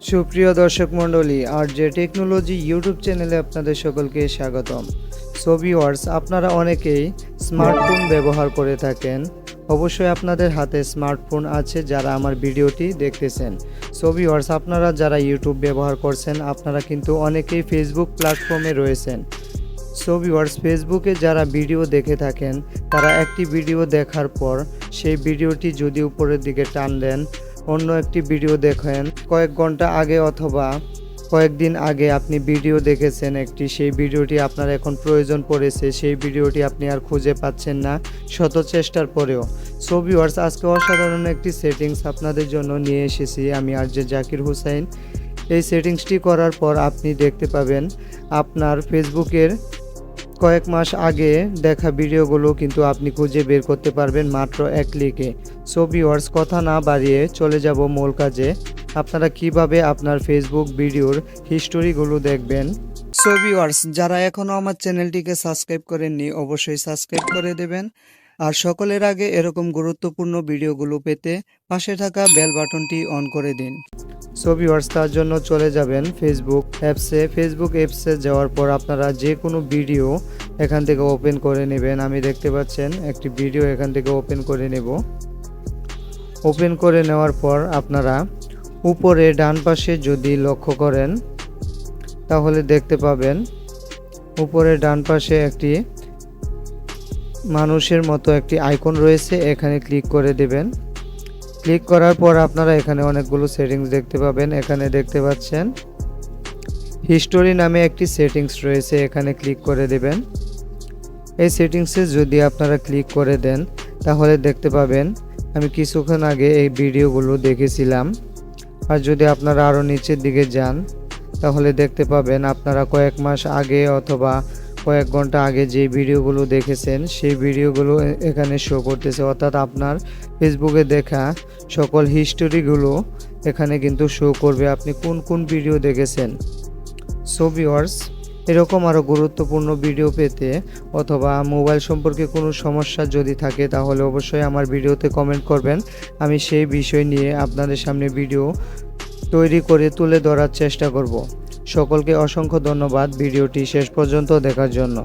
সুপ্রিয় দর্শক মণ্ডলী, আর যে টেকনোলজি ইউটিউব চ্যানেলে আপনাদের সকলকে স্বাগতম। সো ভিউয়ার্স, আপনারা অনেকেই স্মার্টফোন ব্যবহার করে থাকেন। অবশ্যই আপনাদের হাতে স্মার্টফোন আছে যারা আমার ভিডিওটি দেখতেছেন। সো ভিউয়ার্স, আপনারা যারা ইউটিউব ব্যবহার করছেন, আপনারা কিন্তু অনেকেই ফেসবুক প্ল্যাটফর্মে রয়েছেন। সো ভিউয়ার্স, ফেসবুকে যারা ভিডিও দেখে থাকেন, তারা একটি ভিডিও দেখার পর সেই ভিডিওটি যদি উপরের দিকে টান দেন, অন্য একটি ভিডিও দেখেন, কয়েক ঘন্টা আগে অথবা কয়েকদিন আগে আপনি ভিডিও দেখেছেন একটি, সেই ভিডিওটি আপনার এখন প্রয়োজন পড়েছে, সেই ভিডিওটি আপনি আর খুঁজে পাচ্ছেন না শত চেষ্টার পরেও। সো ভিউয়ার্স, আজকে অসাধারণ একটি সেটিংস আপনাদের জন্য নিয়ে এসেছি আমি আরজে জাকির হুসাইন। এই সেটিংসটি করার পর আপনি দেখতে পাবেন আপনার ফেসবুকের কয়েক মাস আগে দেখা ভিডিওগুলো কিন্তু আপনি খুঁজে বের করতে পারবেন মাত্র এক ক্লিকে। সো ভিউয়ার্স, কথা না বাড়িয়ে চলে যাব মূল কাজে। আপনারা কিভাবে আপনার ফেসবুক ভিডিওর হিস্টোরিগুলো দেখবেন। সো ভিউয়ার্স, যারা এখনও আমার চ্যানেলটিকে সাবস্ক্রাইব করেননি, অবশ্যই সাবস্ক্রাইব করে দেবেন। আর সকলের আগে এরকম গুরুত্বপূর্ণ ভিডিওগুলো পেতে পাশে থাকা বেল বাটনটি অন করে দিন। সো ভিউয়ার্স, তার জন্য চলে যাবেন ফেসবুক অ্যাপসে। ফেসবুক অ্যাপসে যাওয়ার পর আপনারা যে কোনো ভিডিও এখান থেকে ওপেন করে নেবেন। আমি দেখতে পাচ্ছেন একটি ভিডিও এখান থেকে ওপেন করে নেব। ওপেন করে নেওয়ার পর আপনারা উপরে ডান পাশে যদি লক্ষ্য করেন, তাহলে দেখতে পাবেন উপরে ডান পাশে একটি মানুষের মতো একটি আইকন রয়েছে, এখানে ক্লিক করে দেবেন। ক্লিক করার পর আপনারা এখানে অনেকগুলো সেটিংস দেখতে পাবেন। এখানে দেখতে পাচ্ছেন হিস্টোরি নামে একটি সেটিংস রয়েছে, এখানে ক্লিক করে দেবেন। এই সেটিংসে যদি আপনারা ক্লিক করে দেন, তাহলে দেখতে পাবেন আমি কিছুক্ষণ আগে এই ভিডিওগুলো দেখেছিলাম। আর যদি আপনারা আরও নিচের দিকে যান, তাহলে দেখতে পাবেন আপনারা কয়েক মাস আগে অথবা কয়েক ঘন্টা আগে যে ভিডিওগুলো দেখেছেন, সেই ভিডিওগুলো এখানে শো করতেছে। অর্থাৎ আপনার ফেসবুকে দেখা সকল হিস্টোরিগুলো এখানে কিন্তু শো করবে আপনি কোন কোন ভিডিও দেখেছেন। সো ভিউয়ার্স, এরকম আরও গুরুত্বপূর্ণ ভিডিও পেতে অথবা মোবাইল সম্পর্কে কোনো সমস্যা যদি থাকে, তাহলে অবশ্যই আমার ভিডিওতে কমেন্ট করবেন। আমি সেই বিষয় নিয়ে আপনাদের সামনে ভিডিও তৈরি করে তুলে ধরার চেষ্টা করব। সকলকে অসংখ্য ধন্যবাদ ভিডিওটি শেষ পর্যন্ত দেখার জন্য।